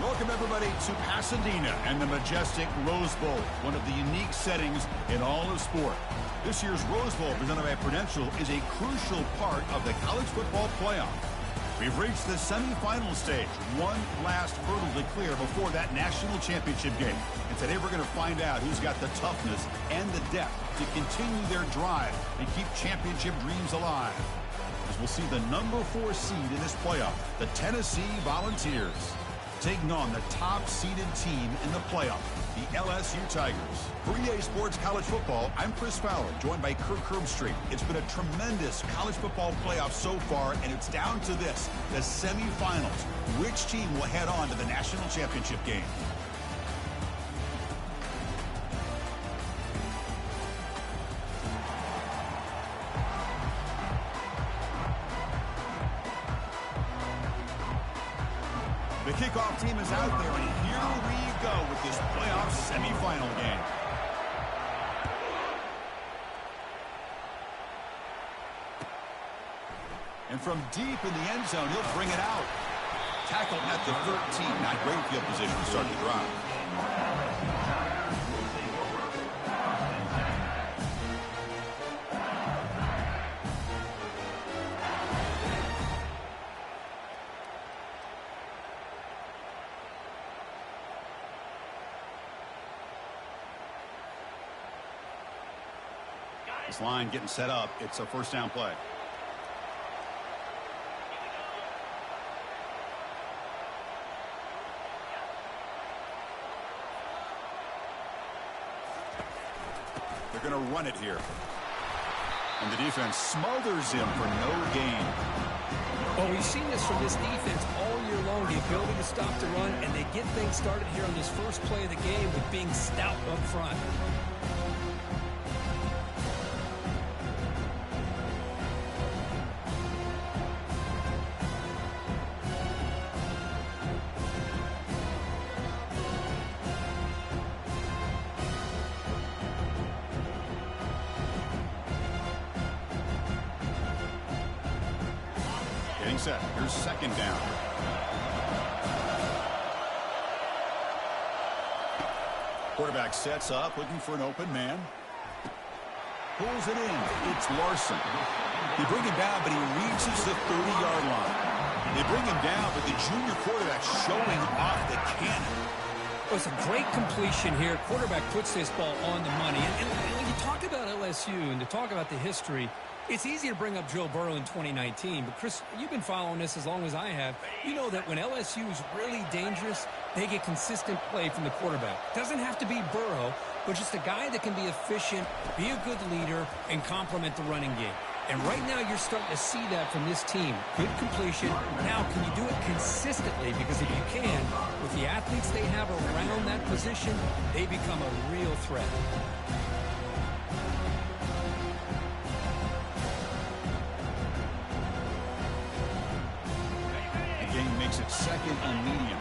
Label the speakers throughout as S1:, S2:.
S1: Welcome, everybody, to Pasadena and the majestic Rose Bowl, one of the unique settings in all of sport. This year's Rose Bowl, presented by Prudential, is a crucial part of the college football playoff. We've reached the semifinal stage, one last hurdle to clear before that national championship game. And today we're going to find out who's got the toughness and the depth to continue their drive and keep championship dreams alive. As we'll see the number 4 seed in this playoff, the Tennessee Volunteers, taking on the top-seeded team in the playoff, the LSU Tigers. For EA Sports College Football, I'm Chris Fowler, joined by Kirk Herbstreit. It's been a tremendous college football playoff so far, and it's down to this, the semifinals. Which team will head on to the national championship game? The kickoff team is out there, and here we go with this playoff semifinal game. And from deep in the end zone, he'll bring it out. Tackled at the 13. Not great field position to start the drive. This line getting set up. It's a first down play. They're going to run it here. And the defense smothers him for no gain.
S2: Well, we've seen this from this defense all year long, the ability to stop the run, and they get things started here on this first play of the game with being stout up front.
S1: Set. Here's second down. Quarterback sets up, looking for an open man. Pulls it in. It's Larson. They bring him down, but he reaches the 30-yard line. They bring him down, but the junior quarterback showing off the cannon.
S2: It was a great completion here. Quarterback puts this ball on the money. And when you talk about LSU and to talk about the history, it's easy to bring up Joe Burrow in 2019, but Chris, you've been following this as long as I have. You know that when LSU is really dangerous, they get consistent play from the quarterback. Doesn't have to be Burrow, but just a guy that can be efficient, be a good leader, and complement the running game. And right now you're starting to see that from this team. Good completion. Now, can you do it consistently? Because if you can, with the athletes they have around that position, they become a real threat.
S1: Makes it second and medium.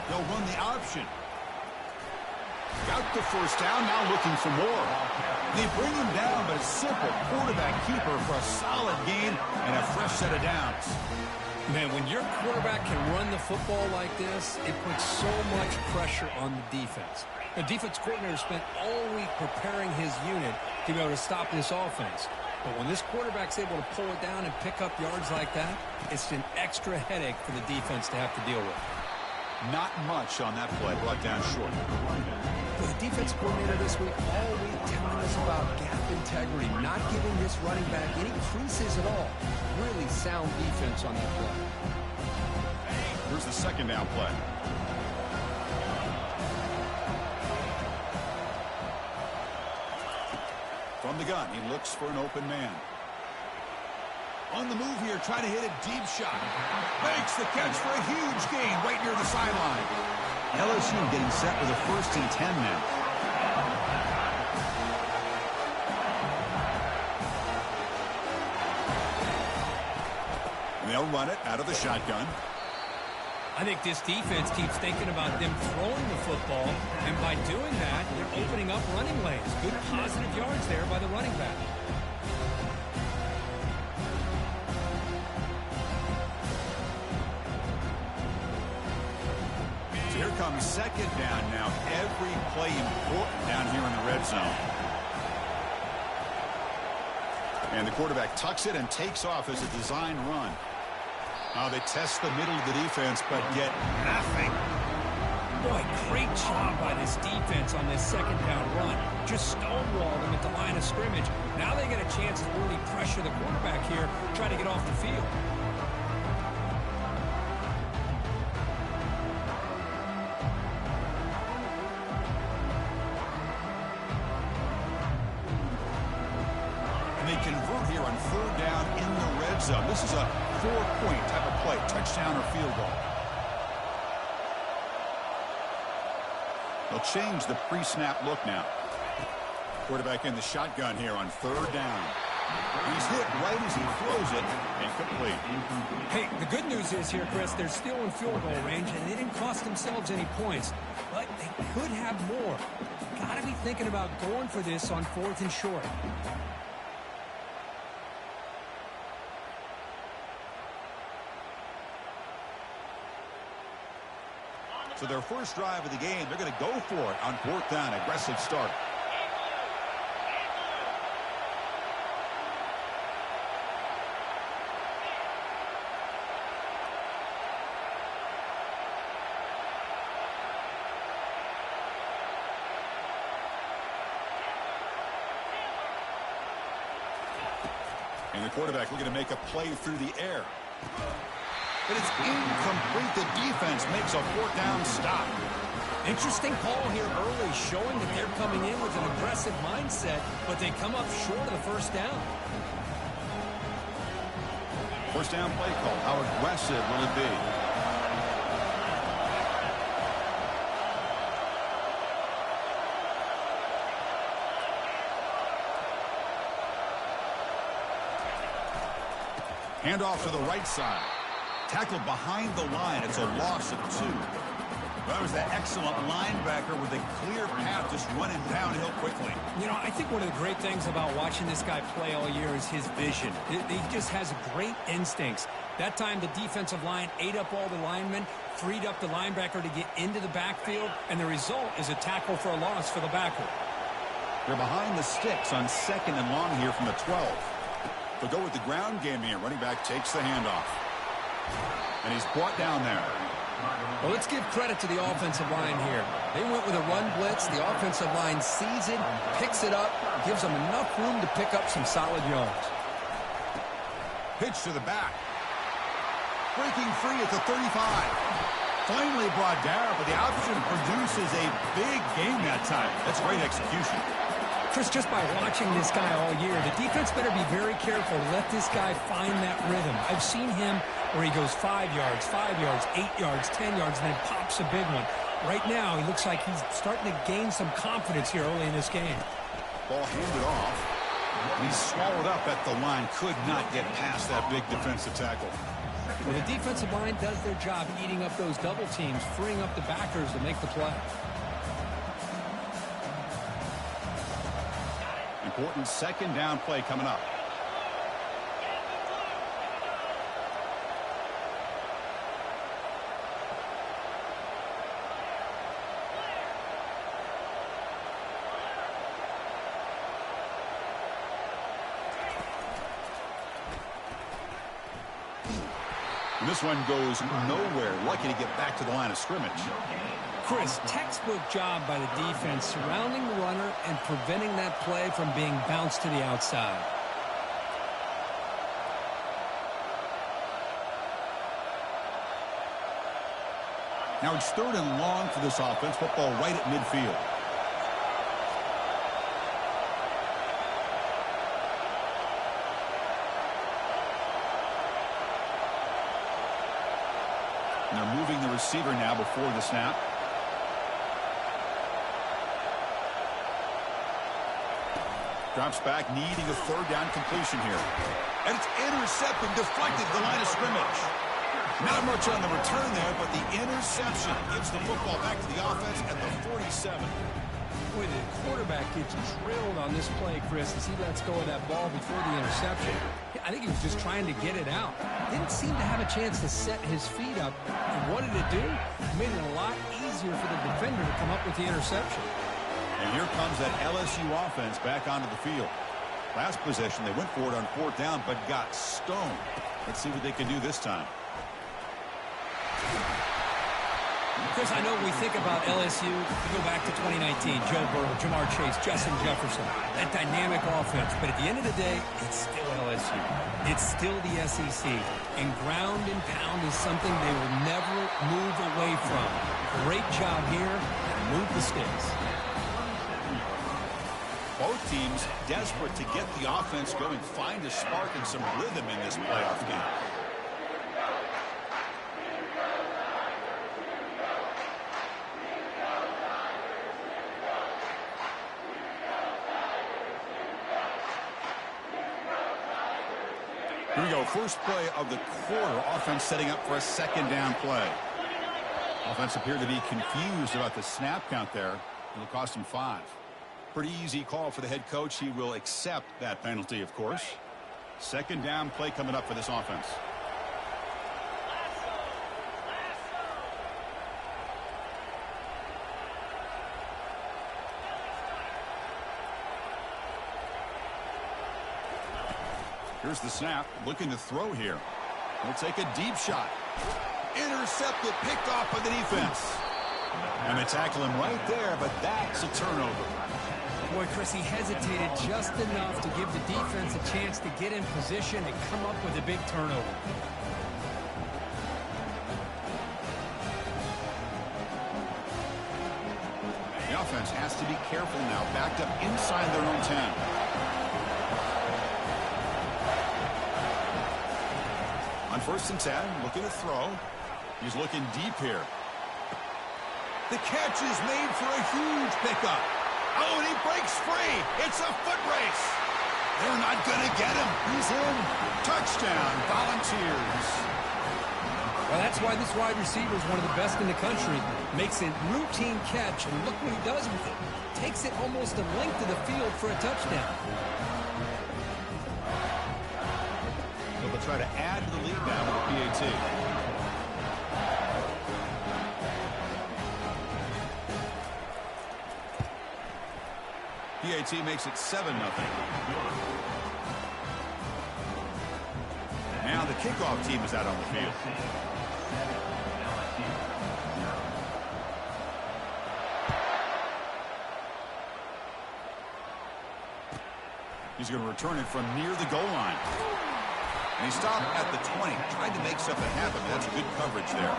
S1: They'll run the option. Got the first down, now looking for more. They bring him down, but a simple quarterback keeper for a solid gain and a fresh set of downs.
S2: Man, when your quarterback can run the football like this, it puts so much pressure on the defense. The defense coordinator spent all week preparing his unit to be able to stop this offense. But when this quarterback's able to pull it down and pick up yards like that, it's an extra headache for the defense to have to deal with.
S1: Not much on that play, brought down short.
S2: The defense coordinator this week all week telling us about gap integrity, not giving this running back any creases at all. Really sound defense on that play.
S1: Here's the second down play. From the gun, he looks for an open man. On the move here, trying to hit a deep shot. Makes the catch for a huge gain right near the sideline. LSU getting set with a 1st and 10 now. And they'll run it out of the shotgun.
S2: I think this defense keeps thinking about them throwing the football, and by doing that, they're opening up running lanes. Good positive yards there by the running back.
S1: comes second down now. Every play important down here in the red zone. And the quarterback tucks it and takes off as a design run. Now they test the middle of the defense, but get nothing.
S2: Boy, great job by this defense on this second down run. Just stonewalled them at the line of scrimmage. Now they get a chance to really pressure the quarterback here, try to get off the field.
S1: And they convert here on third down in the red zone. This is a 4-point type of play, touchdown or field goal. They'll change the pre-snap look now. Quarterback in the shotgun here on third down. He's hit right as he throws it, incomplete.
S2: Hey, the good news is here, Chris, they're still in field goal range, and they didn't cost themselves any points. But they could have more. Got to be thinking about going for this on 4th and short.
S1: So their first drive of the game, they're going to go for it on 4th down. Aggressive start. And the quarterback looking to make a play through the air. But it's incomplete. The defense makes a 4th down stop.
S2: Interesting call here early, showing that they're coming in with an aggressive mindset, but they come up short of the first down.
S1: First down play call. How aggressive will it be? Handoff to the right side. Tackled behind the line. It's a loss of 2. That was that excellent linebacker with a clear path just running downhill quickly.
S2: You know, I think one of the great things about watching this guy play all year is his vision. He just has great instincts. That time the defensive line ate up all the linemen, freed up the linebacker to get into the backfield, and the result is a tackle for a loss for the backer.
S1: They're behind the sticks on 2nd and long here from the 12. They'll go with the ground game here. Running back takes the handoff. And he's brought down there.
S2: Well, let's give credit to the offensive line here. They went with a run blitz. The offensive line sees it, picks it up, gives them enough room to pick up some solid yards.
S1: Pitch to the back. Breaking free at the 35. Finally brought down, but the option produces a big game that time. That's great execution.
S2: Chris, just by watching this guy all year, the defense better be very careful to let this guy find that rhythm. I've seen him where he goes 5 yards, 5 yards, 8 yards, 10 yards, and then pops a big one. Right now, he looks like he's starting to gain some confidence here early in this game.
S1: Ball handed off. He's swallowed up at the line. Could not get past that big defensive tackle.
S2: Well, the defensive line does their job eating up those double teams, freeing up the backers to make the play.
S1: Important 2nd down play coming up. And this one goes nowhere. Lucky to get back to the line of scrimmage.
S2: Chris, textbook job by the defense surrounding the runner and preventing that play from being bounced to the outside.
S1: Now it's 3rd and long for this offense. Football right at midfield. And they're moving the receiver now before the snap. Drops back, needing a 3rd down completion here. And it's intercepted, deflected the line of scrimmage. Not much on the return there, but the interception gives the football back to the offense at the 47.
S2: Boy, the quarterback gets drilled on this play, Chris, as he lets go of that ball before the interception. I think he was just trying to get it out. Didn't seem to have a chance to set his feet up. And what did it do? It made it a lot easier easier for the defender to come up with the interception.
S1: And here comes that LSU offense back onto the field. Last possession, they went for it on 4th down, but got stoned. Let's see what they can do this time.
S2: Chris, I know we think about LSU, we go back to 2019, Joe Burrow, Jamar Chase, Justin Jefferson, that dynamic offense. But at the end of the day, it's still LSU. It's still the SEC. And ground and pound is something they will never move away from. Great job here, and move the sticks.
S1: Both teams desperate to get the offense going, find a spark and some rhythm in this playoff game. Here we go, first play of the quarter. Offense setting up for a 2nd down play. Offense appeared to be confused about the snap count there. It'll cost him 5. Pretty easy call for the head coach. He will accept that penalty, of course. 2nd down play coming up for this offense. Here's the snap, looking to throw here. He'll take a deep shot. Intercepted, picked off by the defense. And they tackle him right there, but that's a turnover.
S2: Boy, Chris, he hesitated just enough to give the defense a chance to get in position and come up with a big turnover.
S1: The offense has to be careful now, backed up inside their own 10. On 1st and 10, looking to throw. He's looking deep here. The catch is made for a huge pickup. Oh, and he breaks free. It's a foot race. They're not going to get him. He's in. Touchdown, Volunteers.
S2: Well, that's why this wide receiver is one of the best in the country. Makes a routine catch, and look what he does with it. Takes it almost a length of the field for a touchdown.
S1: So they'll try to add to the lead now with a PAT. PAT makes it 7-0. Now the kickoff team is out on the field. He's going to return it from near the goal line. And he stopped at the 20, tried to make something happen. That's good coverage there.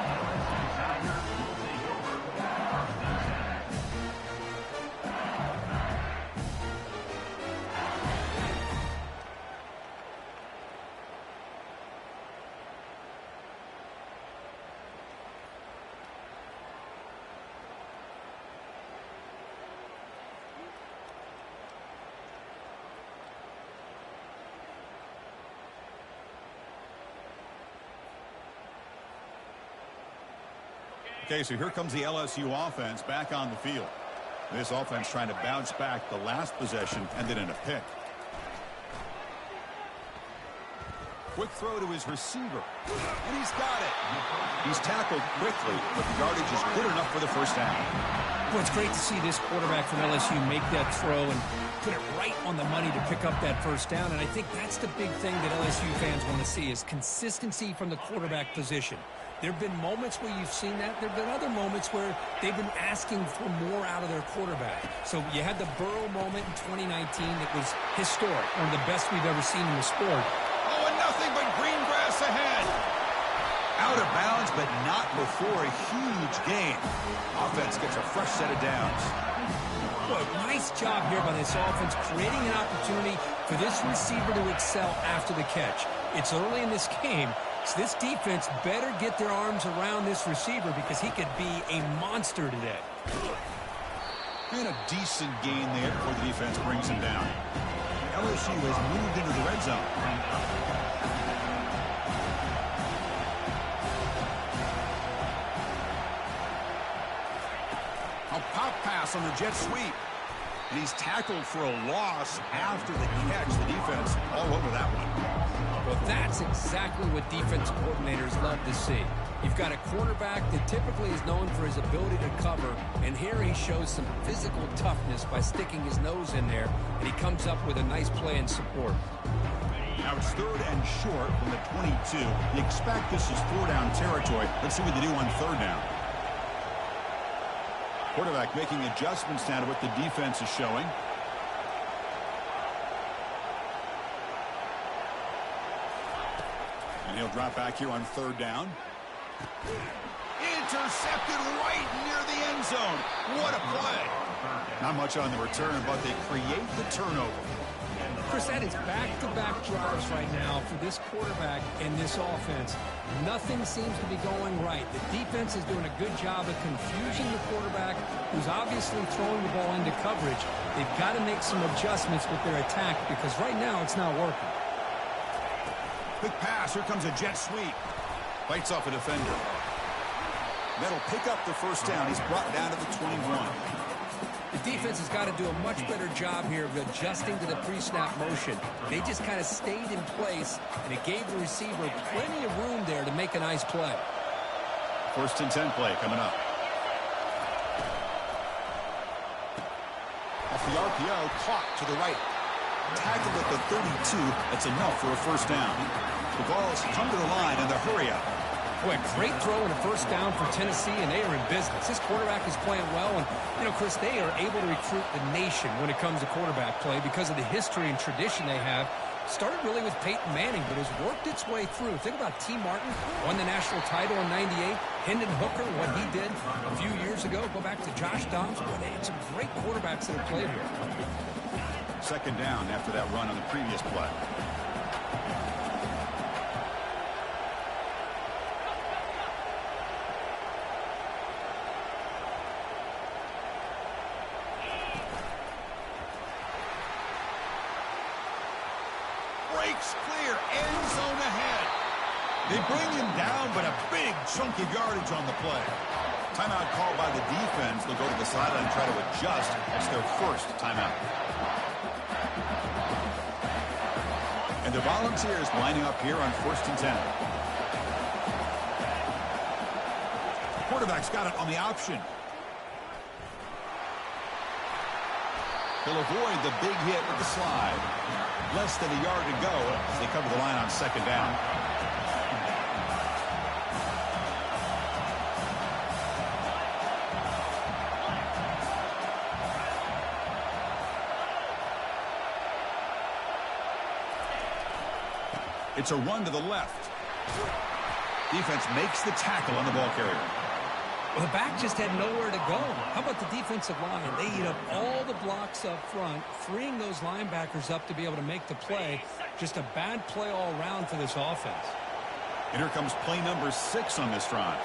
S1: Okay, so here comes the LSU offense back on the field. This offense trying to bounce back the last possession, ended in a pick. Quick throw to his receiver, and he's got it. He's tackled quickly, but the yardage is good enough for the first down.
S2: Well, it's great to see this quarterback from LSU make that throw and put it right on the money to pick up that first down. And I think that's the big thing that LSU fans want to see is consistency from the quarterback position. There have been moments where you've seen that. There have been other moments where they've been asking for more out of their quarterback. So you had the Burrow moment in 2019 that was historic, one of the best we've ever seen in the sport.
S1: Oh, and nothing but green grass ahead. Out of bounds, but not before a huge gain. Offense gets a fresh set of downs.
S2: Boy, nice job here by this offense, creating an opportunity for this receiver to excel after the catch. It's early in this game, so this defense better get their arms around this receiver because he could be a monster today.
S1: And a decent gain there before the defense brings him down. LSU has moved into the red zone. A pop pass on the jet sweep. And he's tackled for a loss after the catch. The defense all over that one.
S2: Well, that's exactly what defense coordinators love to see. You've got a quarterback that typically is known for his ability to cover, and here he shows some physical toughness by sticking his nose in there, and he comes up with a nice play in support.
S1: Now it's 3rd and short from the 22. You expect this is 4-down territory. Let's see what they do on 3rd down. Quarterback making adjustments now to what the defense is showing. And he'll drop back here on 3rd down. Intercepted right near the end zone. What a play. Not much on the return, but they create the turnover.
S2: Chris, that is back-to-back drives right now for this quarterback and this offense. Nothing seems to be going right. The defense is doing a good job of confusing the quarterback, who's obviously throwing the ball into coverage. They've got to make some adjustments with their attack because right now it's not working.
S1: Quick pass. Here comes a jet sweep. Bites off a defender. That'll pick up the 1st down. He's brought down to the 21.
S2: The defense has got to do a much better job here of adjusting to the pre-snap motion. They just kind of stayed in place, and it gave the receiver plenty of room there to make a nice play.
S1: 1st and 10 play coming up. Off the RPO, caught to the right. Tackled at the 32. That's enough for a 1st down. The Vols come to the line in the hurry-up.
S2: Boy, great throw and a 1st down for Tennessee, and they are in business. This quarterback is playing well, and, Chris, they are able to recruit the nation when it comes to quarterback play because of the history and tradition they have. Started really with Peyton Manning, but has worked its way through. Think about T. Martin, won the national title in '98. Hendon Hooker, what he did a few years ago. Go back to Josh Dobbs. Boy, they had some great quarterbacks that have played here.
S1: 2nd down after that run on the previous play. Breaks clear, end zone ahead. They bring him down, but a big chunk of yardage on the play. Timeout called by the defense. They'll go to the sideline and try to adjust. It's their 1st timeout. And the Volunteers lining up here on 1st and 10. Quarterback's got it on the option. He'll avoid the big hit with the slide. Less than a yard to go as they cover the line on 2nd down. It's a run to the left. Defense makes the tackle on the ball carrier.
S2: Well, the back just had nowhere to go. How about the defensive line? They eat up all the blocks up front, freeing those linebackers up to be able to make the play. Just a bad play all around for this offense.
S1: And here comes play number 6 on this drive.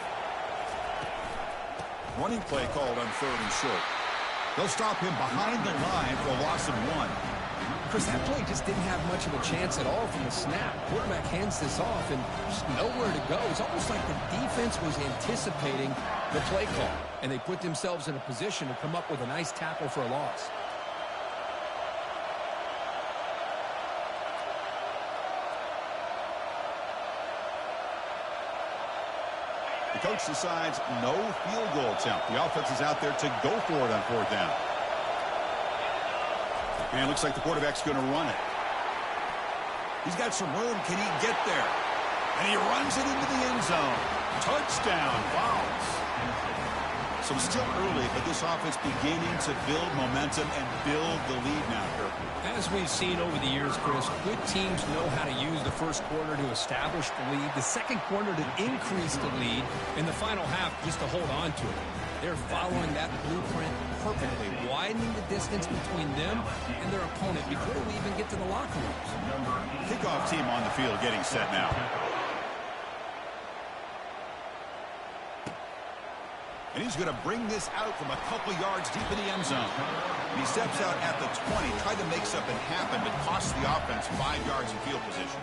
S1: Running play called on 3rd and short. They'll stop him behind the line for a loss of 1.
S2: Chris, that play just didn't have much of a chance at all from the snap. Quarterback hands this off and just nowhere to go. It's almost like the defense was anticipating the play call, and they put themselves in a position to come up with a nice tackle for a loss.
S1: The coach decides no field goal attempt. The offense is out there to go for it on 4th down. And it looks like the quarterback's going to run it. He's got some room. Can he get there? And he runs it into the end zone. Touchdown, Vols. So it's still early, but this offense beginning to build momentum and build the lead now, Kirk.
S2: As we've seen over the years, Chris, good teams know how to use the 1st quarter to establish the lead, the 2nd quarter to increase the lead, and the final half just to hold on to it. They're following that blueprint perfectly, widening the distance between them and their opponent before we even get to the locker rooms.
S1: Kickoff team on the field getting set now. And he's going to bring this out from a couple yards deep in the end zone. And he steps out at the 20, tried to make something happen, but costs the offense 5 yards in field position.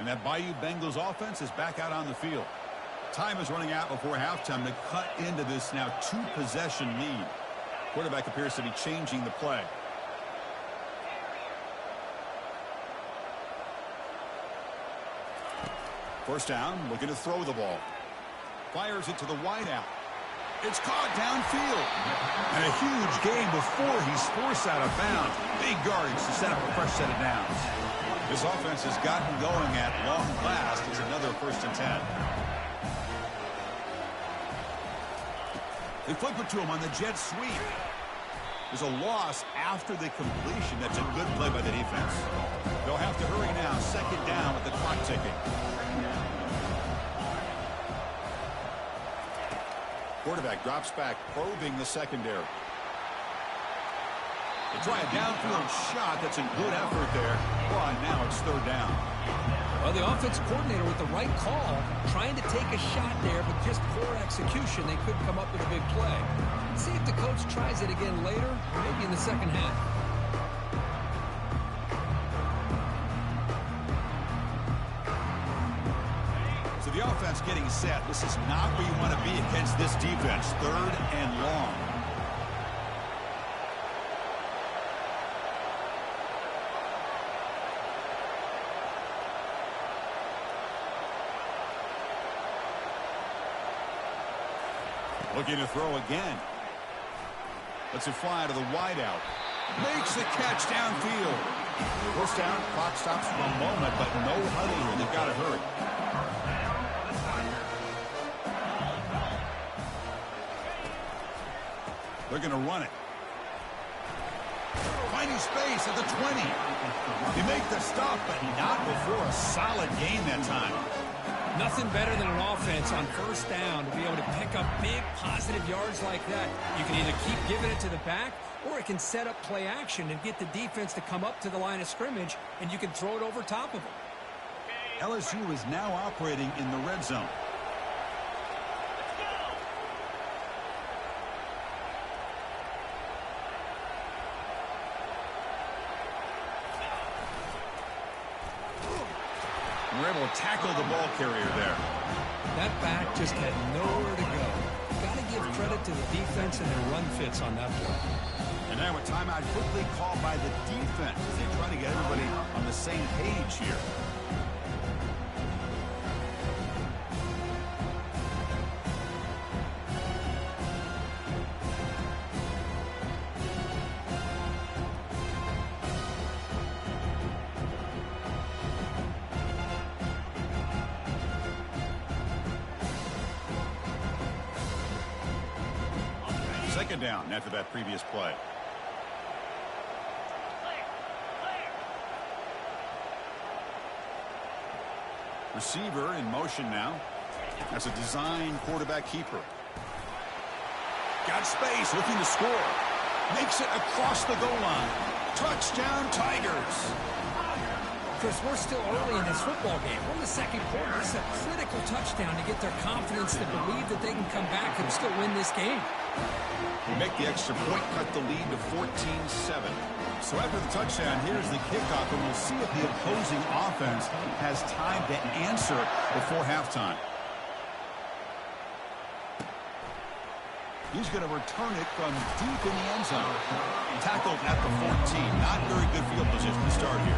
S1: And that Bayou Bengals offense is back out on the field. Time is running out before halftime to cut into this now two-possession lead. Quarterback appears to be changing the play. First down, looking to throw the ball. Fires it to the wideout. It's caught downfield. And a huge gain before he's forced out of bounds. Big yardage to set up a fresh set of downs. This offense has gotten going at long last. It's another 1st and 10. They flip it to him on the jet sweep. There's a loss after the completion. That's a good play by the defense. They'll have to hurry now. 2nd down with the clock ticking. Quarterback drops back, probing the secondary. They try a downfield shot. That's a good effort there. Well, now it's 3rd down.
S2: Well, the offense coordinator with the right call, trying to take a shot there, but just poor execution. They couldn't come up with a big play. Let's see if the coach tries it again later, maybe in the second half.
S1: So the offense getting set. This is not where you want to be against this defense. 3rd and long. Looking to throw again. Lets it fly to the wideout. Makes the catch downfield. First down, clock stops for a moment, but no huddle here. They've got to hurry. They're going to run it. Finding space at the 20. They make the stop, but not before a solid gain that time.
S2: Nothing better than an offense on 1st down to be able to pick up big positive yards like that. You can either keep giving it to the back, or it can set up play action and get the defense to come up to the line of scrimmage, and you can throw it over top of them.
S1: LSU is now operating in the red zone. We're able to tackle the ball carrier there.
S2: That back just had nowhere to go. Got to give credit to the defense and their run fits on that play.
S1: And now a timeout quickly called by the defense as they try to get everybody on the same page here. Second down after that previous play. Receiver in motion now. That's a design quarterback keeper. Got space, looking to score. Makes it across the goal line. Touchdown, Tigers.
S2: Chris, we're still early in this football game. We're in the 2nd quarter. It's a critical touchdown to get their confidence to believe that they can come back and still win this game.
S1: They make the extra point, cut the lead to 14-7. So after the touchdown, here's the kickoff, and we'll see if the opposing offense has time to answer before halftime. He's going to return it from deep in the end zone. Tackled at the 14. Not very good field position to start here.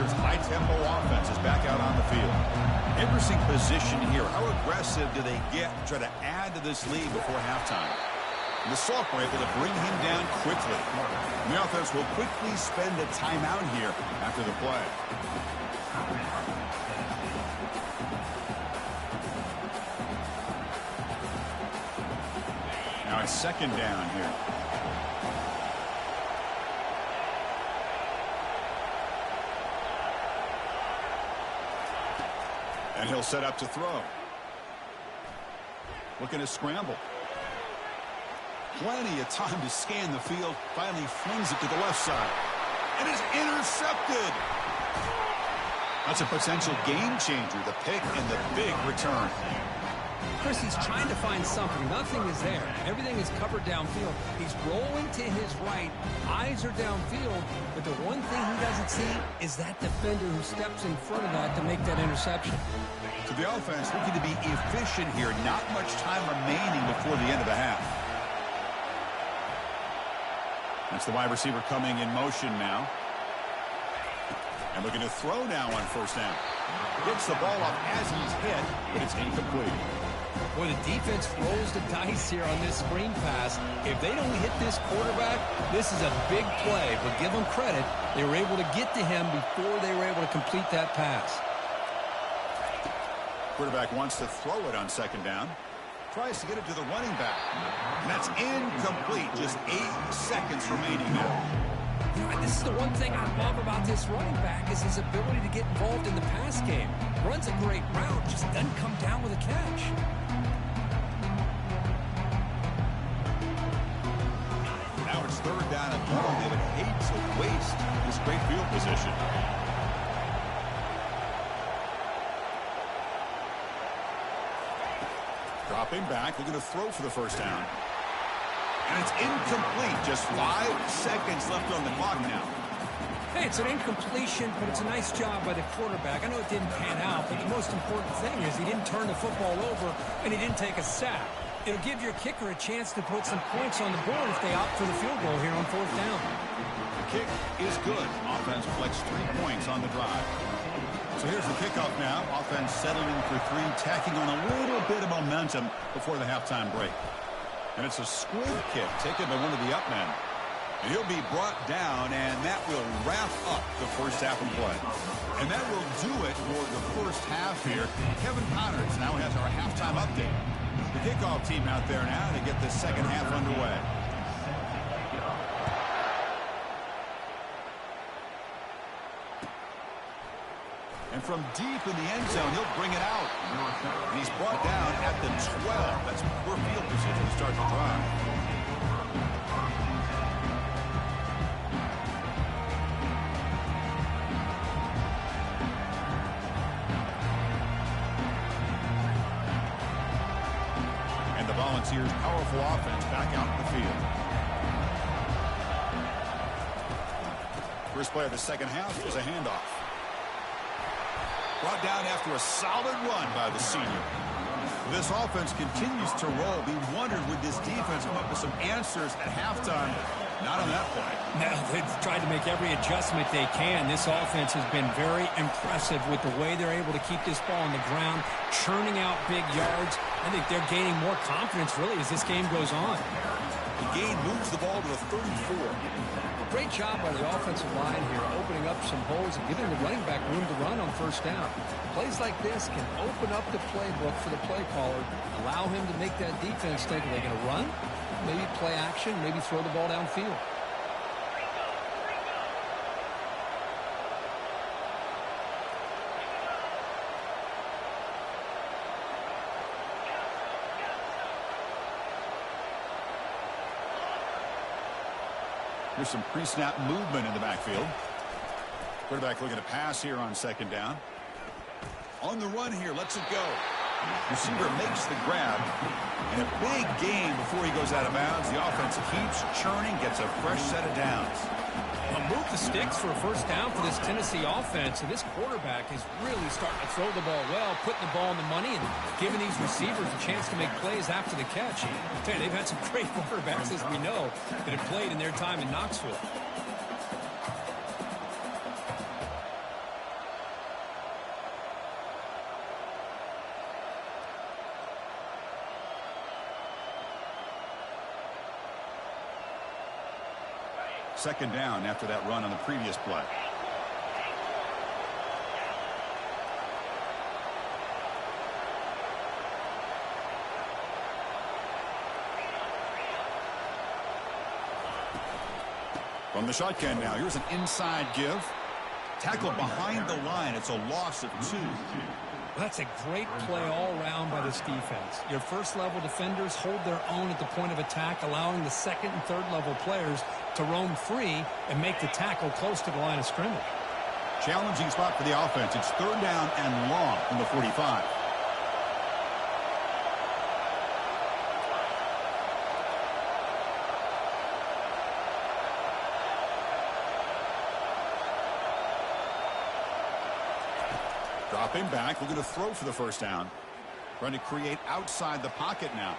S1: High-tempo offense is back out on the field. Interesting position here. How aggressive do they get to try to add to this lead before halftime? And the sophomore able to bring him down quickly. And the offense will quickly spend a timeout here after the play. Now it's 2nd down here. And he'll set up to throw. Looking to scramble. plenty of time to scan the field. Finally flings it to the left side. And is intercepted. That's a potential game changer, the pick and the big return.
S2: Chris, he's trying to find something. Nothing is there. Everything is covered downfield. He's rolling to his right. Eyes are downfield. But the one thing he doesn't see is that defender who steps in front of that to make that interception.
S1: So the offense looking to be efficient here. Not much time remaining before the end of the half. That's the wide receiver coming in motion now. And looking to throw now on first down. Gets the ball up as he's hit, but it's incomplete.
S2: Boy, the defense rolls the dice here on this screen pass. If they don't hit this quarterback, this is a big play. But give them credit. They were able to get to him before they were able to complete that pass.
S1: Quarterback wants to throw it on second down. Tries to get it to the running back. And that's incomplete. Just 8 seconds remaining now.
S2: This is the one thing I love about this running back is his ability to get involved in the pass game. Runs a great route, just doesn't come down with a catch.
S1: Now it's third down and long. They would hate to waste this great field position. Dropping back, looking to throw for the first down. And it's incomplete. Just 5 seconds left on the clock now.
S2: Hey, it's an incompletion, but it's a nice job by the quarterback. I know it didn't pan out, but the most important thing is he didn't turn the football over and he didn't take a sack. It'll give your kicker a chance to put some points on the board if they opt for the field goal here on fourth down.
S1: The kick is good. Offense collects 3 points on the drive. So here's the kickoff now. Offense settling for 3, tacking on a little bit of momentum before the halftime break. And it's a squib kick taken by one of the up men. And he'll be brought down, and that will wrap up the first half of play. And that will do it for the first half here. Kevin Connors now has our halftime update. The kickoff team out there now to get the second half underway. And from deep in the end zone, he'll bring it out. And he's brought down at the 12. That's poor field position to start the drive. And the Volunteers' powerful offense back out in the field. First play of the second half is a handoff. Brought down after a solid run by the senior. This offense continues to roll. We wondered, would this defense come up with some answers at halftime? Not on that play.
S2: No, they've tried to make every adjustment they can. This offense has been very impressive with the way they're able to keep this ball on the ground, churning out big yards. I think they're gaining more confidence, really, as this game goes on.
S1: The gain moves the ball to the 34.
S2: Great job by the offensive line here, opening up some holes and giving the running back room to run on first down. Plays like this can open up the playbook for the play caller, allow him to make that defense think, are they going to run? Maybe play action, maybe throw the ball downfield.
S1: There's some pre-snap movement in the backfield. Quarterback looking to pass here on second down. On the run here, lets it go. Receiver makes the grab. And a big gain before he goes out of bounds. The offense keeps churning, gets a fresh set of downs.
S2: Move the sticks for a first down for this Tennessee offense. And this quarterback is really starting to throw the ball well, putting the ball in the money and giving these receivers a chance to make plays after the catch. I tell you, they've had some great quarterbacks, as we know, that have played in their time in Knoxville.
S1: Second down after that run on the previous play. From the shotgun now, here's an inside give. Tackled behind the line. It's a loss of 2.
S2: That's a great play all around by this defense. Your first-level defenders hold their own at the point of attack, allowing the second and third-level players to roam free and make the tackle close to the line of scrimmage.
S1: Challenging spot for the offense. It's third down and long from the 45. Dropping back, looking to throw for the first down. Trying to create outside the pocket now.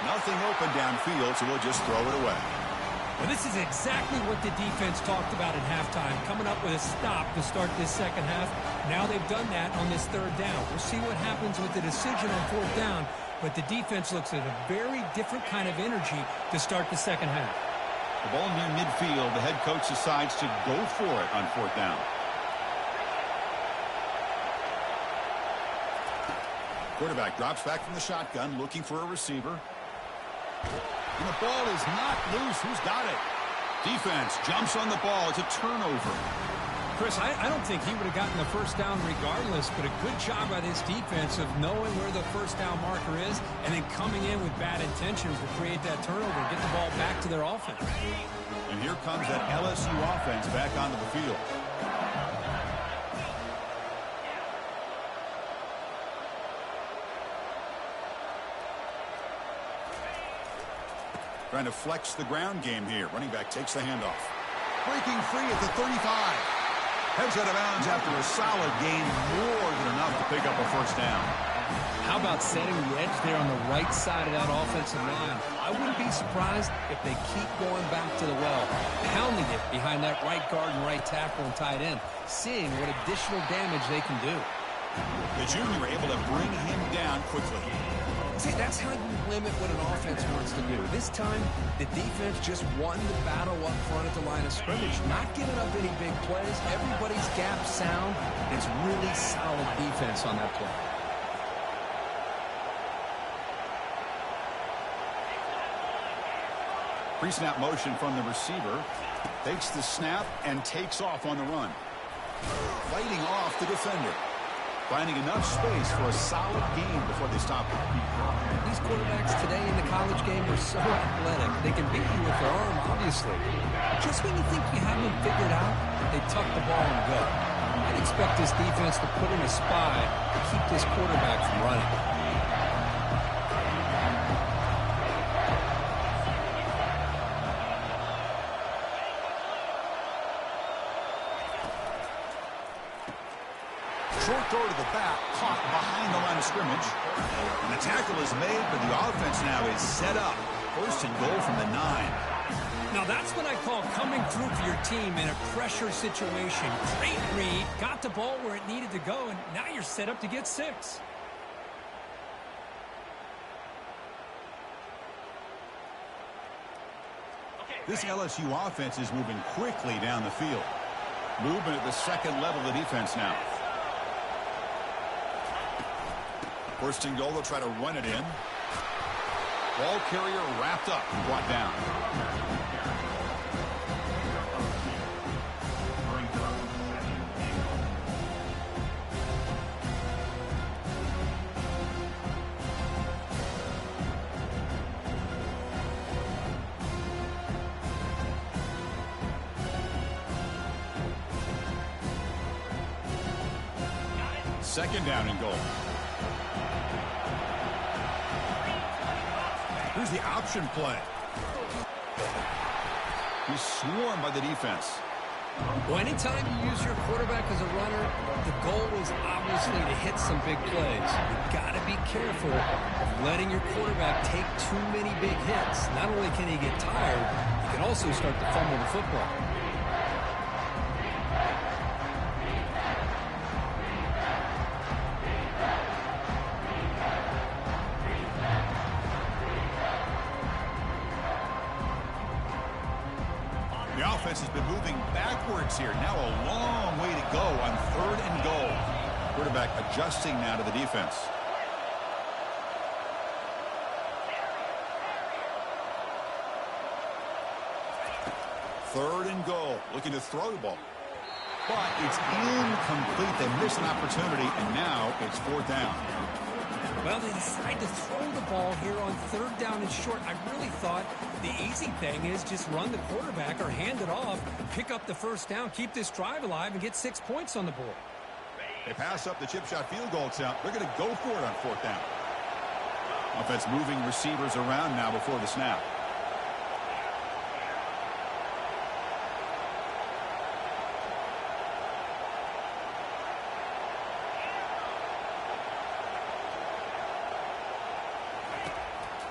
S1: Nothing open downfield, so we'll just throw it away.
S2: Well, this is exactly what the defense talked about at halftime, coming up with a stop to start this second half. Now they've done that on this third down. We'll see what happens with the decision on fourth down, but the defense looks at a very different kind of energy to start the second half.
S1: The ball near midfield, the head coach decides to go for it on fourth down. Quarterback drops back from the shotgun, looking for a receiver. And the ball is not loose. Who's got it? Defense jumps on the ball. It's a turnover.
S2: Chris, I don't think he would have gotten the first down regardless, but a good job by this defense of knowing where the first down marker is and then coming in with bad intentions to create that turnover and get the ball back to their offense.
S1: And here comes that LSU offense back onto the field. Trying to flex the ground game here. Running back takes the handoff. Breaking free at the 35. Heads out of bounds after a solid gain, more than enough to pick up a first down.
S2: How about setting the edge there on the right side of that offensive line? I wouldn't be surprised if they keep going back to the well, pounding it behind that right guard and right tackle and tight end, seeing what additional damage they can do.
S1: The junior able to bring him down quickly.
S2: See, that's how you limit what an offense wants to do. This time, the defense just won the battle up front at the line of scrimmage, not giving up any big plays. Everybody's gap sound. It's really solid defense on that play.
S1: Pre-snap motion from the receiver. Takes the snap and takes off on the run. Fighting off the defender. Finding enough space for a solid gain before they stop it.
S2: These quarterbacks today in the college game are so athletic. They can beat you with their arm, obviously. Just when you think you have them figured out, they tuck the ball and go. I'd expect this defense to put in a spy to keep this quarterback from running.
S1: Short throw to the back, caught behind the line of scrimmage. And the tackle is made, but the offense now is set up. First and goal from the 9.
S2: Now that's what I call coming through for your team in a pressure situation. Great read, got the ball where it needed to go, and now you're set up to get 6.
S1: This LSU offense is moving quickly down the field. Movement at the second level of the defense now. First and goal, they'll try to run it in. Ball carrier wrapped up and brought down. Second down and goal. Here's the option play. He's swarmed by the defense.
S2: Well, anytime you use your quarterback as a runner, the goal is obviously to hit some big plays. You've got to be careful of letting your quarterback take too many big hits. Not only can he get tired, he can also start to fumble the football.
S1: The offense has been moving backwards here. Now a long way to go on third and goal. Quarterback adjusting now to the defense. Third and goal. Looking to throw the ball. but it's incomplete. They miss an opportunity, and now it's fourth down.
S2: Well, they decide to throw the ball here on third down and short. I really thought the easy thing is just run the quarterback or hand it off, pick up the first down, keep this drive alive, and get 6 points on the board.
S1: They pass up the chip shot field goal attempt. They're going to go for it on fourth down. Offense moving receivers around now before the snap.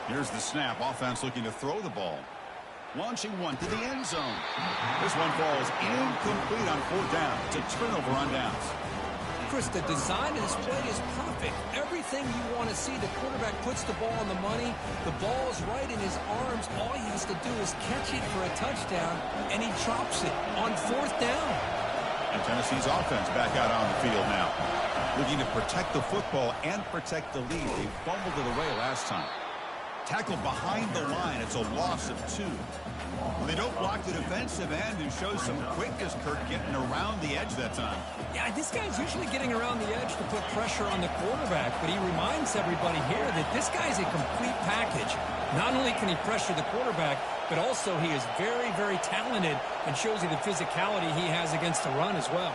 S1: Here's the snap. Offense looking to throw the ball. Launching one to the end zone. This one falls incomplete on fourth down. It's a turnover on downs.
S2: Chris, the design of this play is perfect. Everything you want to see. The quarterback puts the ball on the money. The ball is right in his arms. All he has to do is catch it for a touchdown, and he drops it on fourth down.
S1: And Tennessee's offense back out on the field now. Looking to protect the football and protect the lead. They fumbled it away last time. Tackle behind the line. It's a loss of 2. They don't block the defensive end, who shows some quickness, Kirk, getting around the edge that time.
S2: Yeah, this guy's usually getting around the edge to put pressure on the quarterback, but he reminds everybody here that this guy's a complete package. Not only can he pressure the quarterback, but also he is very, very talented and shows you the physicality he has against the run as well.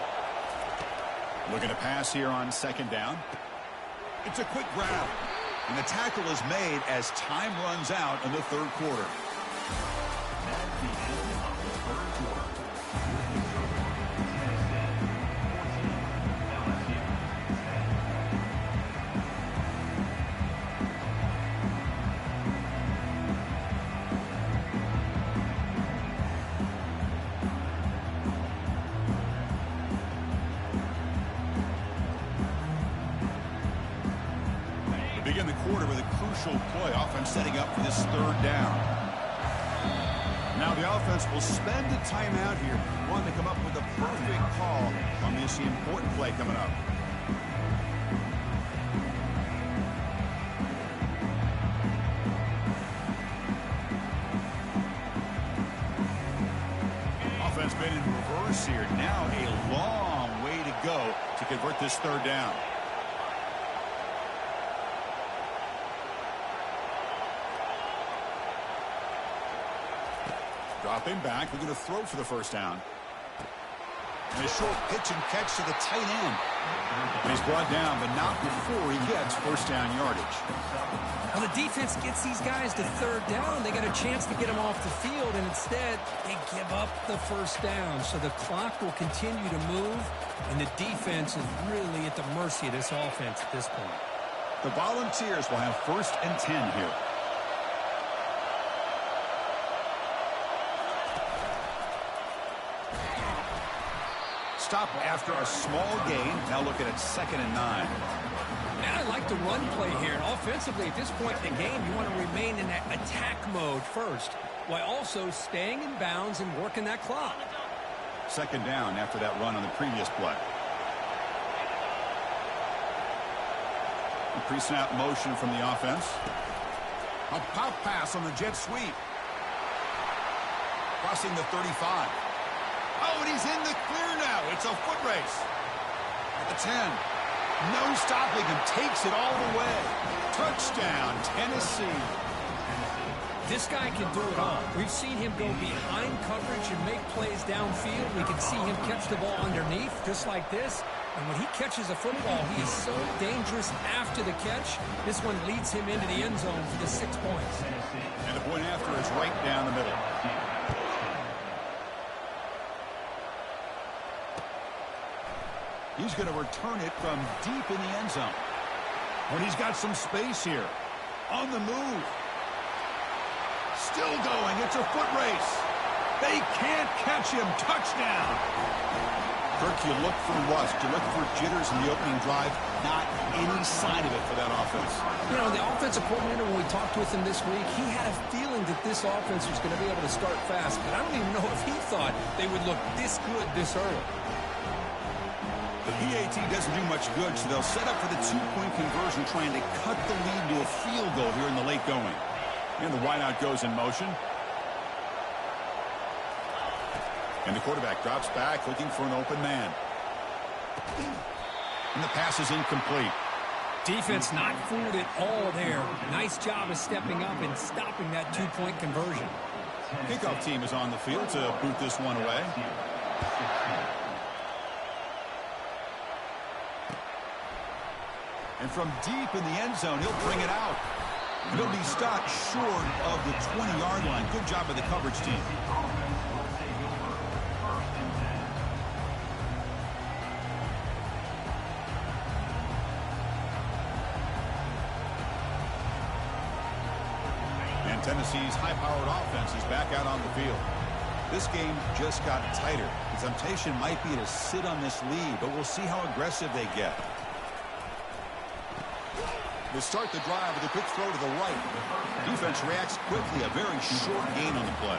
S1: Looking to pass here on second down. It's a quick grab. And the tackle is made as time runs out in the third quarter. Begin the quarter with a crucial play. Offense setting up for this third down. Now the offense will spend a timeout here. Wanting to come up with a perfect call on this important play coming up. Offense been in reverse here. Now a long way to go to convert this third down. Dropping back, we're going to throw for the first down. And a short pitch and catch to the tight end. And he's brought down, but not before he gets first down yardage.
S2: Well, the defense gets these guys to third down. They got a chance to get them off the field, and instead they give up the first down. So the clock will continue to move, and the defense is really at the mercy of this offense at this point.
S1: The Volunteers will have first and 10 here. Stop after a small gain. Now looking at 2nd and 9.
S2: And I like the run play here. And offensively, at this point in the game, you want to remain in that attack mode first, while also staying in bounds and working that clock.
S1: 2nd down after that run on the previous play. A pre-snap motion from the offense. A pop pass on the jet sweep. Crossing the 35. Oh, and he's in the clear now. It's a foot race. At the 10. No stopping him. Takes it all the way. Touchdown, Tennessee.
S2: This guy can do it all. We've seen him go behind coverage and make plays downfield. We can see him catch the ball underneath, just like this. And when he catches a football, he is so dangerous after the catch. This one leads him into the end zone for the 6 points.
S1: And the point after is right down the middle. He's going to return it from deep in the end zone. When he's got some space here. On the move. Still going. It's a foot race. They can't catch him. Touchdown. Kirk, you look for rust. You look for jitters in the opening drive. Not any sign of it for that offense.
S2: You know, the offensive coordinator, when we talked with him this week, he had a feeling that this offense was going to be able to start fast. But I don't even know if he thought they would look this good this early.
S1: The PAT doesn't do much good, so they'll set up for the two-point conversion, trying to cut the lead to a field goal here in the late going. And the wideout goes in motion. And the quarterback drops back looking for an open man. And the pass is incomplete.
S2: Defense not fooled at all there. Nice job of stepping up and stopping that two-point conversion.
S1: Kickoff team is on the field to boot this one away. And from deep in the end zone, he'll bring it out. And he'll be stopped short of the 20-yard line. Good job of the coverage team. Tennessee's high-powered offense is back out on the field. This game just got tighter. The temptation might be to sit on this lead, but we'll see how aggressive they get. They start the drive with a quick throw to the right. Defense reacts quickly, a very short gain on the play.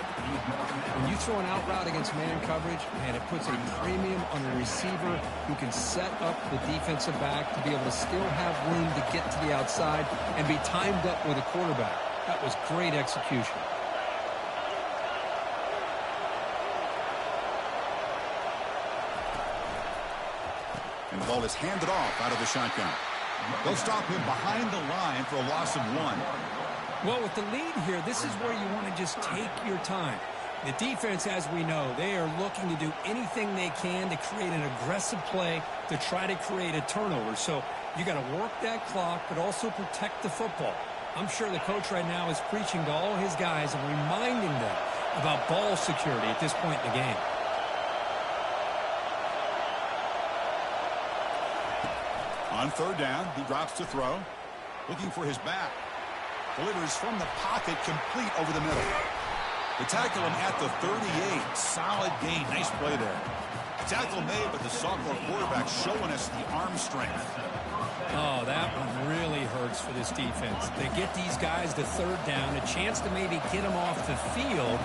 S2: When you throw an out route against man coverage, man, it puts a premium on the receiver who can set up the defensive back to be able to still have room to get to the outside and be timed up with a quarterback. That was great execution.
S1: And the ball is handed off out of the shotgun. They'll stop him behind the line for a loss of 1.
S2: Well, with the lead here, this is where you want to just take your time. The defense, as we know, they are looking to do anything they can to create an aggressive play to try to create a turnover. So you got to work that clock, but also protect the football. I'm sure the coach right now is preaching to all his guys and reminding them about ball security at this point in the game.
S1: On third down, he drops to throw. Looking for his back. Delivers from the pocket, complete over the middle. They tackle him at the 38. Solid gain. Nice play there. Tackle made, but the sophomore quarterback showing us the arm strength.
S2: Oh, that one really hurts for this defense. They get these guys to third down, a chance to maybe get them off the field,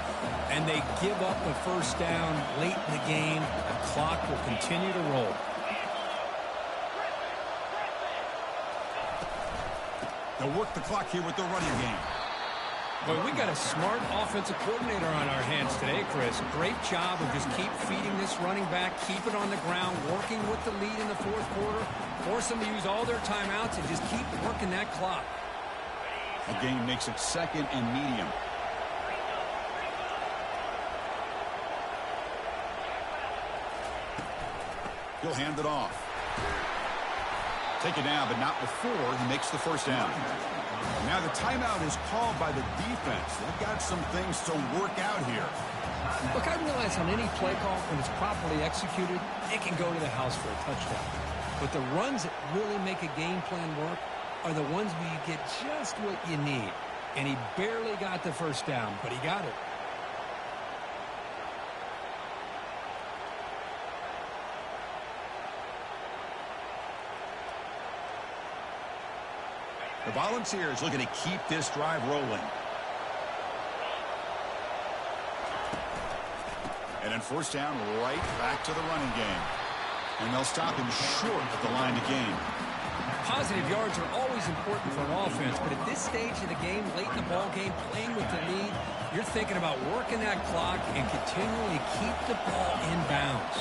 S2: and they give up a first down late in the game. The clock will continue to roll.
S1: They'll work the clock here with the running game.
S2: Boy, we got a smart offensive coordinator on our hands today, Chris. Great job of just keep feeding this running back, keep it on the ground, working with the lead in the fourth quarter, force them to use all their timeouts, and just keep working that clock.
S1: The game makes it second and medium. He'll hand it off. Take it down, but not before he makes the first down. Now the timeout is called by the defense. They've got some things to work out here.
S2: Look, I realize on any play call, when it's properly executed, it can go to the house for a touchdown. But the runs that really make a game plan work are the ones where you get just what you need. And he barely got the first down, but he got it.
S1: The Volunteers looking to keep this drive rolling. And then first down, right back to the running game. And they'll stop him short at the line to gain.
S2: Positive yards are always important for an offense, but at this stage of the game, late in the ball game, playing with the lead, you're thinking about working that clock and continuing to keep the ball in bounds.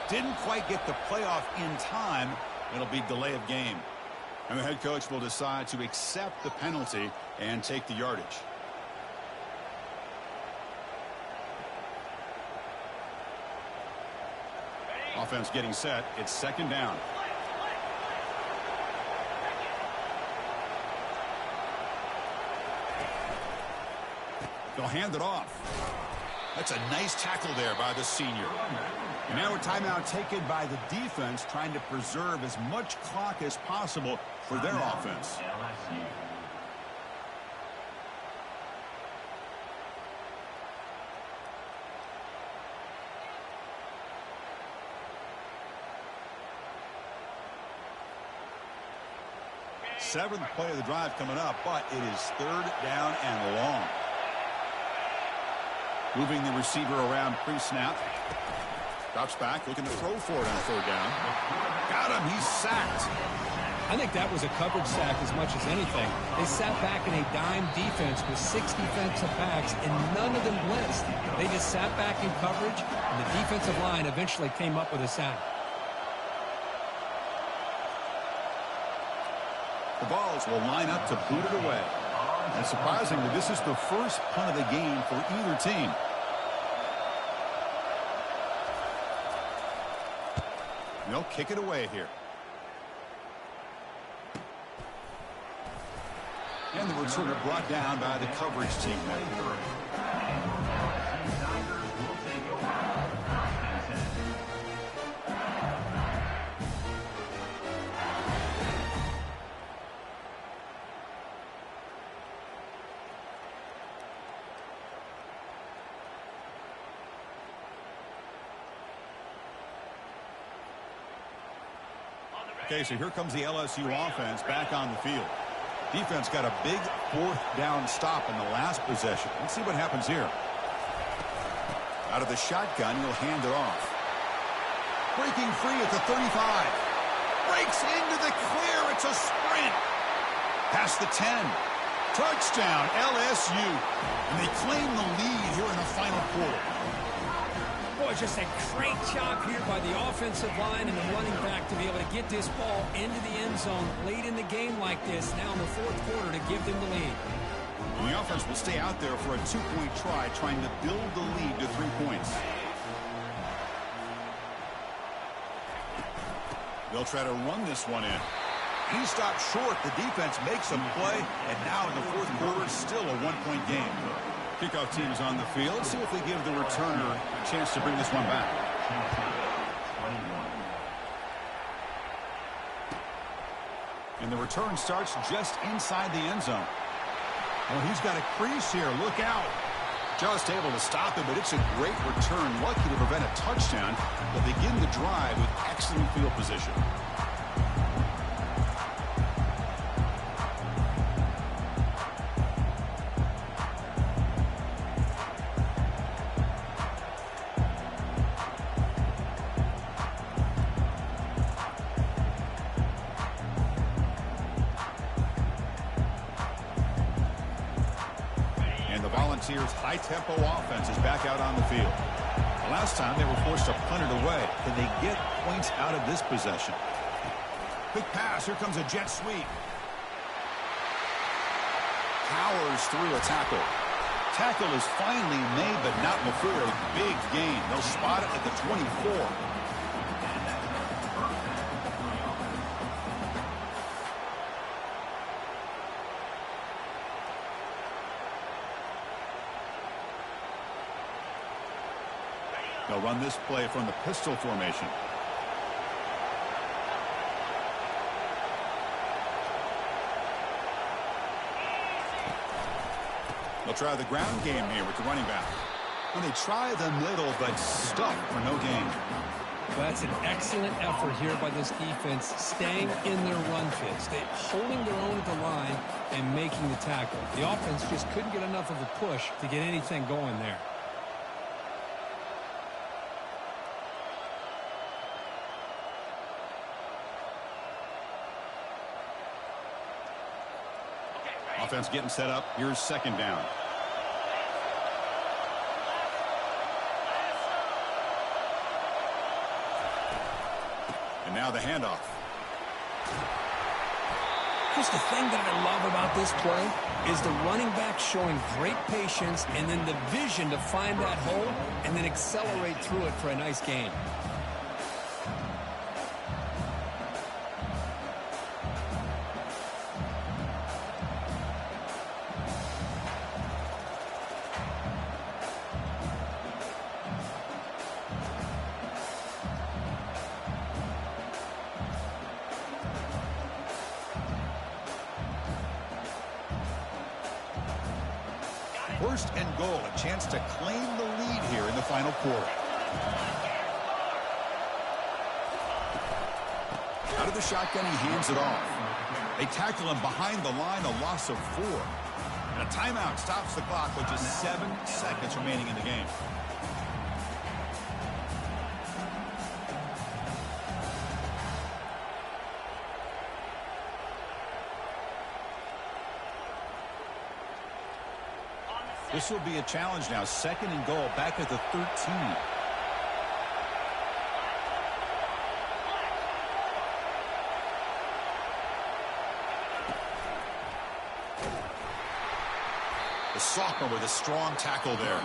S1: Didn't quite get the playoff in time. It'll be delay of game. And the head coach will decide to accept the penalty and take the yardage. Offense getting set. It's second down. They'll hand it off. That's a nice tackle there by the senior. And now a timeout taken by the defense, trying to preserve as much clock as possible for their offense. Seventh play of the drive coming up, but it is third down and long. Moving the receiver around pre-snap. Drops back, looking to throw for it on third down. Got him, he's sacked.
S2: I think that was a coverage sack as much as anything. They sat back in a dime defense with 6 defensive backs, and none of them blitzed. They just sat back in coverage, and the defensive line eventually came up with a sack.
S1: The Vols will line up to boot it away. And surprisingly, this is the first punt of the game for either team. They'll kick it away here. And the returner brought down by the coverage team. Okay, so here comes the LSU offense back on the field. Defense got a big fourth down stop in the last possession. Let's see what happens here. Out of the shotgun, he'll hand it off. Breaking free at the 35. Breaks into the clear. It's a sprint. Past the 10. Touchdown, LSU. And they claim the lead here in the final quarter.
S2: Boy, just a great job here by the offensive line and the running back to be able to get this ball into the end zone late in the game like this, now in the fourth quarter, to give them the lead.
S1: And the offense will stay out there for a 2-point try, trying to build the lead to 3 points. They'll try to run this one in. He stopped short. The defense makes a play, and now in the fourth quarter, it's still a 1-point game. Kickoff team is on the field. See if they give the returner a chance to bring this one back. And the return starts just inside the end zone. Well, he's got a crease here. Look out. Just able to stop it, but it's a great return. Lucky to prevent a touchdown, but begin the drive with excellent field position. Volunteers' high-tempo offense is back out on the field. The last time they were forced to punt it away. Can they get points out of this possession? Quick pass. Here comes a jet sweep. Powers through a tackle. Tackle is finally made, but not before a big gain. They'll spot it at the 24. They'll run this play from the pistol formation. They'll try the ground game here with the running back. When they try the middle, but stuck for no gain.
S2: Well, that's an excellent effort here by this defense, staying in their run fits, holding their own at the line and making the tackle. The offense just couldn't get enough of a push to get anything going there. Offense getting set up. Here's second down. And now the handoff. Just the thing that I love about this play is the running back showing great patience and then the vision to find that hole and then accelerate through it for a nice gain.
S1: First and goal, a chance to claim the lead here in the final quarter. Out of the shotgun, he hands it off. They tackle him behind the line, a loss of 4. And a timeout stops the clock with just 7 seconds remaining in the game. This will be a challenge now. 2nd and goal, back at the 13. The sophomore with a strong tackle there.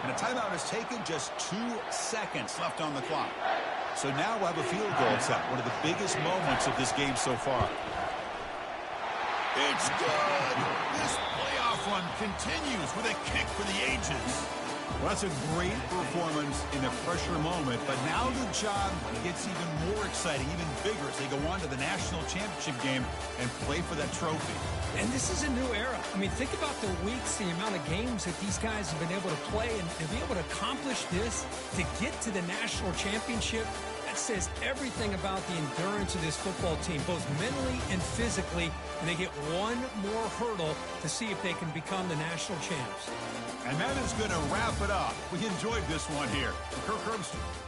S1: And a timeout is taken, just 2 seconds left on the clock. So now we'll have a field goal attempt, one of the biggest moments of this game so far. It's good. This playoff run continues with a kick for the ages. Well, that's a great performance in a pressure moment, but now the job gets even more exciting, even bigger as they go on to the national championship game and play for that trophy.
S2: And this is a new era. I mean, think about the weeks, the amount of games that these guys have been able to play, and to be able to accomplish this, to get to the national championship, that says everything about the endurance of this football team, both mentally and physically, and they get one more hurdle to see if they can become the national champs.
S1: And that is going to wrap it up. We enjoyed this one here. Kirk Herbstreit.